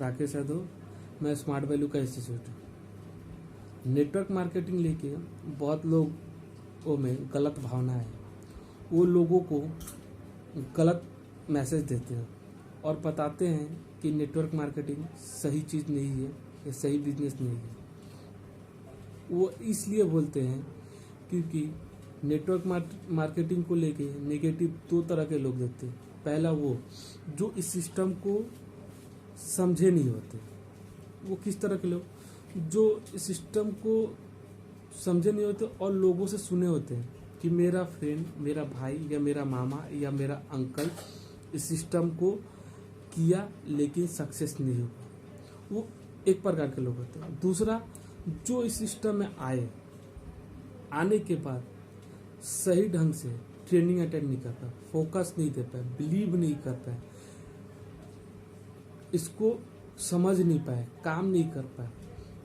राकेश यादव, मैं smart value का institute. Network marketing लेके बहुत लोगों में गलत भावना है। वो लोगों को गलत मैसेज देते हैं और बताते हैं कि नेटवर्क मार्केटिंग सही चीज़ नहीं है या सही बिजनेस नहीं है। वो इसलिए बोलते हैं क्योंकि नेटवर्क मार्केटिंग को लेके नेगेटिव दो तरह के लोग देते हैं। पहला वो जो इस सिस्टम को समझे नहीं होते। वो किस तरह के लोग? जो इस सिस्टम को समझे नहीं होते और लोगों से सुने होते हैं कि मेरा फ्रेंड, मेरा भाई या मेरा मामा या मेरा अंकल इस सिस्टम को किया लेकिन सक्सेस नहीं हुआ। वो एक प्रकार के लोग होते हैं। दूसरा, जो इस सिस्टम में आने के बाद सही ढंग से ट्रेनिंग अटेंड नहीं कर पाए, फोकस नहीं दे पाए, बिलीव नहीं कर पाए, इसको समझ नहीं पाए, काम नहीं कर पाए,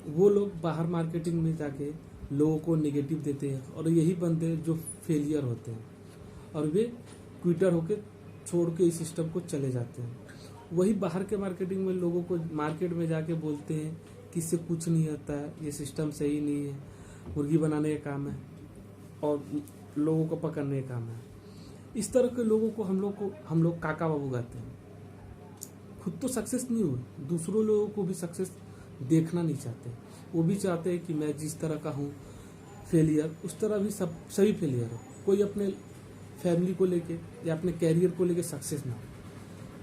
वो लोग बाहर मार्केटिंग में जाके लोगों को नेगेटिव देते हैं और यही बंदे जो फेलियर होते हैं और वे क्विटर होके छोड़ के इस सिस्टम को चले जाते हैं। वही बाहर के मार्केटिंग में लोगों को मार्केट में जाके बोलते हैं कि इससे कुछ नहीं होता है, ये सिस्टम सही नहीं है, मुर्गी बनाने का काम है और लोगों को पकड़ने का काम है। इस तरह के लोगों को हम लोग काका बाबू कहते हैं। खुद तो सक्सेस नहीं हुए, दूसरों लोगों को भी सक्सेस देखना नहीं चाहते। वो भी चाहते हैं कि मैं जिस तरह का हूँ फेलियर, उस तरह भी सभी फेलियर हो। कोई अपने फैमिली को लेके या अपने कैरियर को लेके सक्सेस ना हो।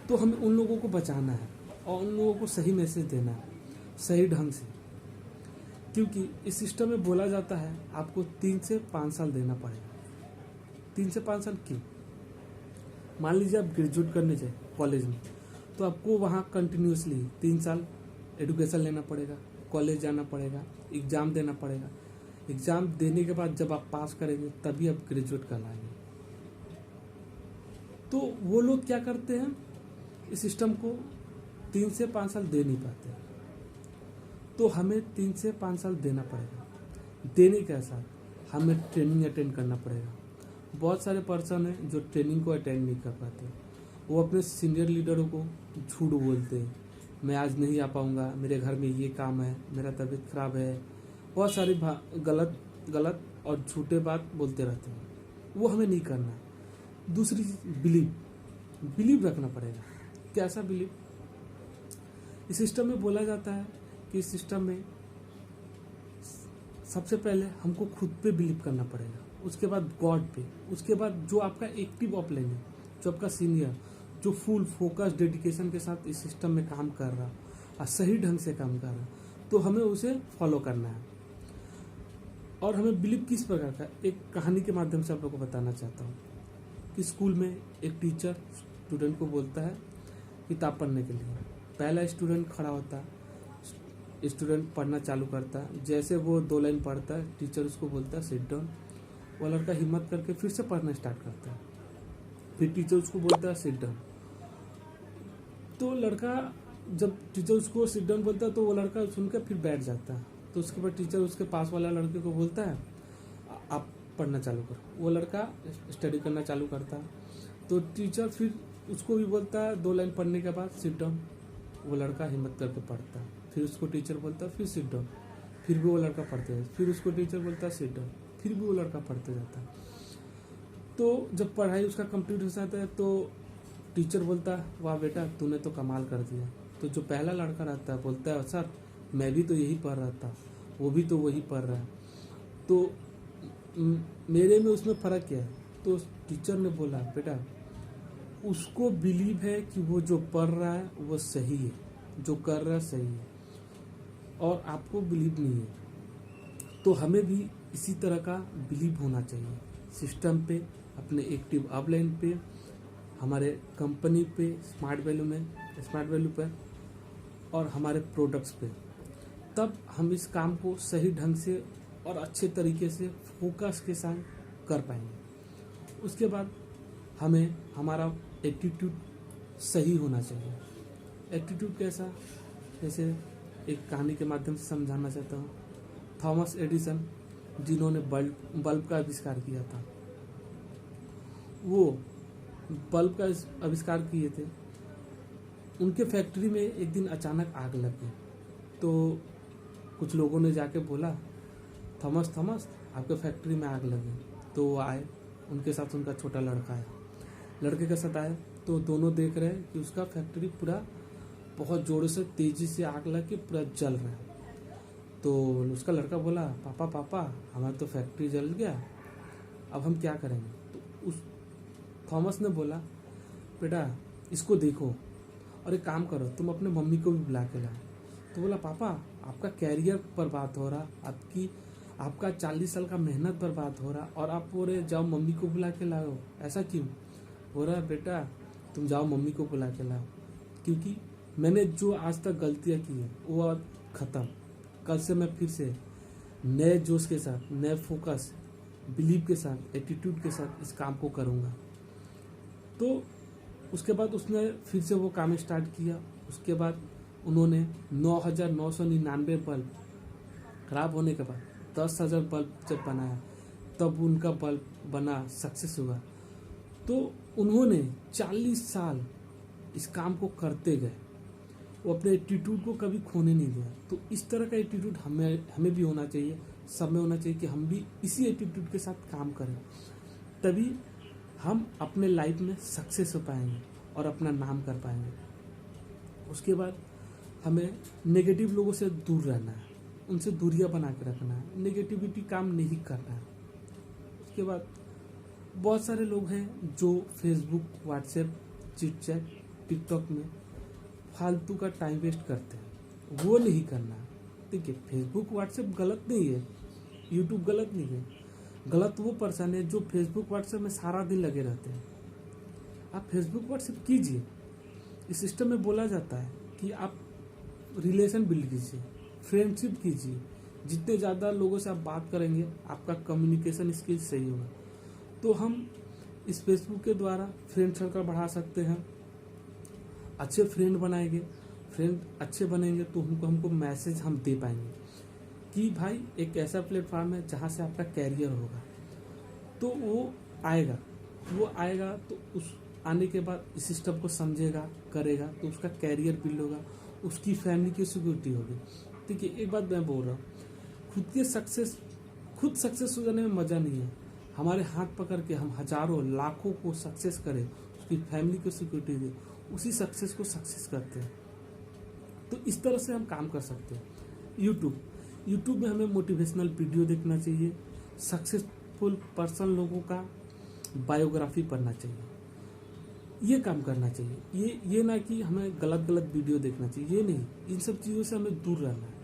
तो हमें उन लोगों को बचाना है और उन लोगों को सही मैसेज देना है सही ढंग से। क्योंकि इस सिस्टम में बोला जाता है आपको 3 से 5 साल देना पड़ेगा। 3 से 5 साल क्यों? मान लीजिए आप ग्रेजुएट करने जाए कॉलेज में, तो आपको वहाँ कंटिन्यूसली 3 साल एडुकेशन लेना पड़ेगा, कॉलेज जाना पड़ेगा, एग्ज़ाम देना पड़ेगा। एग्ज़ाम देने के बाद जब आप पास करेंगे तभी आप ग्रेजुएट कहलाएंगे। तो वो लोग क्या करते हैं, इस सिस्टम को 3 से 5 साल दे नहीं पाते। तो हमें 3 से 5 साल देना पड़ेगा। देने के साथ हमें ट्रेनिंग अटेंड करना पड़ेगा। बहुत सारे पर्सन हैं जो ट्रेनिंग को अटेंड नहीं कर पाते। वो अपने सीनियर लीडरों को झूठ बोलते हैं, मैं आज नहीं आ पाऊँगा, मेरे घर में ये काम है, मेरा तबीयत खराब है। बहुत सारी गलत और झूठे बात बोलते रहते हैं। वो हमें नहीं करना। दूसरी चीज़, बिलीव रखना पड़ेगा। कैसा बिलीव? इस सिस्टम में बोला जाता है कि इस सिस्टम में सबसे पहले हमको खुद पे बिलीव करना पड़ेगा, उसके बाद गॉड पे, उसके बाद जो आपका एक्टिव ऑफलाइन है, जो आपका सीनियर, जो फुल फोकस डेडिकेशन के साथ इस सिस्टम में काम कर रहा और सही ढंग से काम कर रहा, तो हमें उसे फॉलो करना है। और हमें बिलीव किस प्रकार का, एक कहानी के माध्यम से आप लोगों को बताना चाहता हूँ कि स्कूल में एक टीचर स्टूडेंट को बोलता है किताब पढ़ने के लिए। पहला स्टूडेंट खड़ा होता है, स्टूडेंट पढ़ना चालू करता है। जैसे वो 2 लाइन पढ़ता है, टीचर उसको बोलता है सिट डाउन। वो लड़का हिम्मत करके फिर से पढ़ना स्टार्ट करता है। फिर टीचर उसको बोलता है सिट डाउन। तो लड़का, जब टीचर उसको सिट डाउन बोलता है तो वो लड़का सुनकर फिर बैठ जाता है। तो उसके बाद टीचर उसके पास वाला लड़के को बोलता है आप पढ़ना चालू करो। वो लड़का स्टडी करना चालू करता है। तो टीचर फिर उसको भी बोलता है 2 लाइन पढ़ने के बाद सिट डाउन। वो लड़का हिम्मत करके पढ़ता है। फिर उसको टीचर बोलता है फिर सिट डाउन। फिर भी वो लड़का पढ़ते जाता है। फिर उसको टीचर बोलता है सिट डाउन। फिर भी वो लड़का पढ़ते जाता है। तो जब पढ़ाई उसका कंप्लीट हो जाता है तो टीचर बोलता है वाह बेटा, तूने तो कमाल कर दिया। तो जो पहला लड़का रहता है बोलता है सर मैं भी तो यही पढ़ रहा था, वो भी तो वही पढ़ रहा है, तो मेरे में उसमें फ़र्क क्या है? तो टीचर ने बोला बेटा उसको बिलीव है कि वो जो पढ़ रहा है वो सही है, जो कर रहा है सही है, और आपको बिलीव नहीं है। तो हमें भी इसी तरह का बिलीव होना चाहिए सिस्टम पे, अपने एक्टिव अपलाइन पे, हमारे कंपनी पे, स्मार्ट वैल्यू पे और हमारे प्रोडक्ट्स पे। तब हम इस काम को सही ढंग से और अच्छे तरीके से फोकस के साथ कर पाएंगे। उसके बाद हमें हमारा एटीट्यूड सही होना चाहिए। एटीट्यूड कैसा? जैसे एक कहानी के माध्यम से समझाना चाहता हूँ। थॉमस एडिसन जिन्होंने बल्ब का आविष्कार किया था, वो बल्ब का आविष्कार किए थे उनके फैक्ट्री में एक दिन अचानक आग लग गई। तो कुछ लोगों ने जाके बोला, थॉमस थॉमस आपके फैक्ट्री में आग लगी। तो वो आए, उनके साथ उनका छोटा लड़का आया, लड़के के साथ आए। तो दोनों देख रहे हैं कि उसका फैक्ट्री पूरा बहुत जोर से तेजी से आग लग के पूरा जल रहा है। तो उसका लड़का बोला, पापा पापा हमारा तो फैक्ट्री जल गया, अब हम क्या करेंगे। तो उस थॉमस ने बोला, बेटा इसको देखो और एक काम करो, तुम अपने मम्मी को भी बुला के लाओ। तो बोला, पापा आपका कैरियर बर्बाद हो रहा, आपका 40 साल का मेहनत बर्बाद हो रहा, और आप बोल रहे जाओ मम्मी को बुला के लाओ, ऐसा क्यों। हो रहा बेटा तुम जाओ मम्मी को बुला के लाओ, क्योंकि मैंने जो आज तक गलतियाँ की है वो अब ख़त्म। कल से मैं फिर से नए जोश के साथ, नए फोकस, बिलीव के साथ, एटीट्यूड के साथ इस काम को करूँगा। तो उसके बाद उसने फिर से वो काम स्टार्ट किया। उसके बाद उन्होंने 9,999 बल्ब खराब होने के बाद 10,000 बल्ब जब बनाया, तब उनका बल्ब बना, सक्सेस हुआ। तो उन्होंने 40 साल इस काम को करते गए, वो अपने एटीट्यूड को कभी खोने नहीं दिया। तो इस तरह का एटीट्यूड हमें भी होना चाहिए, सब में होना चाहिए कि हम भी इसी एटीट्यूड के साथ काम करें, तभी हम अपने लाइफ में सक्सेस हो पाएंगे और अपना नाम कर पाएंगे। उसके बाद हमें नेगेटिव लोगों से दूर रहना है, उनसे दूरियां बना के रखना है, नेगेटिविटी काम नहीं करना है। उसके बाद बहुत सारे लोग हैं जो Facebook, WhatsApp, chit chat, TikTok में फालतू का टाइम वेस्ट करते हैं, वो नहीं करना। देखिए फेसबुक व्हाट्सएप गलत नहीं है, यूट्यूब गलत नहीं है, गलत वो पर्सन है जो फेसबुक व्हाट्सएप में सारा दिन लगे रहते हैं। आप फेसबुक व्हाट्सएप कीजिए, इस सिस्टम में बोला जाता है कि आप रिलेशन बिल्ड कीजिए, फ्रेंडशिप कीजिए। जितने ज़्यादा लोगों से आप बात करेंगे आपका कम्युनिकेशन स्किल सही होगा। तो हम इस फेसबुक के द्वारा फ्रेंड सर्कल बढ़ा सकते हैं, अच्छे फ्रेंड बनाएंगे, फ्रेंड अच्छे बनेंगे तो हमको मैसेज हम दे पाएंगे कि भाई एक ऐसा प्लेटफॉर्म है जहाँ से आपका कैरियर होगा। तो वो आएगा तो उस आने के बाद इस सिस्टम को समझेगा, करेगा, तो उसका कैरियर बिल्ड होगा, उसकी फैमिली की सिक्योरिटी होगी। ठीक है, एक बात मैं बोल रहा हूँ, खुद सक्सेस हो जाने में मज़ा नहीं है। हमारे हाथ पकड़ के हम हजारों लाखों को सक्सेस करें, उसकी फैमिली को सिक्योरिटी दे, उसी सक्सेस को सक्सेस करते हैं। तो इस तरह से हम काम कर सकते हैं। यूट्यूब में हमें मोटिवेशनल वीडियो देखना चाहिए, सक्सेसफुल पर्सन लोगों का बायोग्राफी पढ़ना चाहिए, ये काम करना चाहिए। ये ना कि हमें गलत वीडियो देखना चाहिए, ये नहीं, इन सब चीज़ों से हमें दूर रहना है।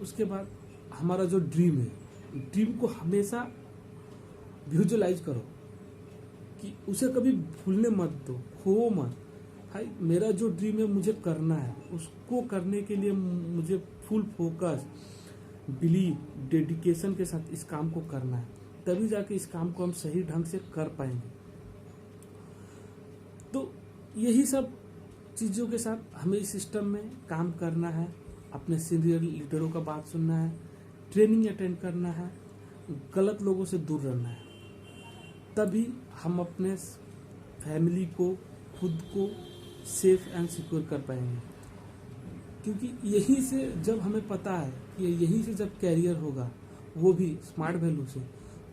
उसके बाद हमारा जो ड्रीम है, ड्रीम को हमेशा विजुअलाइज करो कि उसे कभी भूलने मत दो, खो मत। भाई मेरा जो ड्रीम है मुझे करना है, उसको करने के लिए मुझे फुल फोकस, बिलीव, डेडिकेशन के साथ इस काम को करना है, तभी जाके इस काम को हम सही ढंग से कर पाएंगे। तो यही सब चीज़ों के साथ हमें इस सिस्टम में काम करना है, अपने सीनियर लीडरों का बात सुनना है, ट्रेनिंग अटेंड करना है, गलत लोगों से दूर रहना है, तभी हम अपने फैमिली को, खुद को सेफ एंड सिक्योर कर पाएंगे। क्योंकि यहीं से जब हमें पता है कि यहीं से जब कैरियर होगा, वो भी स्मार्ट वैल्यू से,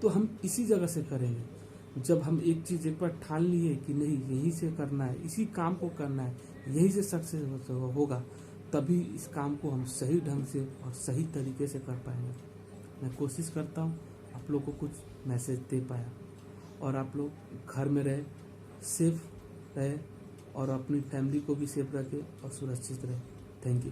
तो हम इसी जगह से करेंगे। जब हम एक चीज़ एक बार ठान लिए कि नहीं यहीं से करना है, इसी काम को करना है, यहीं से सक्सेस होगा, तभी इस काम को हम सही ढंग से और सही तरीके से कर पाएंगे। मैं कोशिश करता हूँ आप लोग को कुछ मैसेज दे पाया, और आप लोग घर में रहे, सेफ रहे, और अपनी फैमिली को भी सेफ रखें और सुरक्षित रहे। Thank you.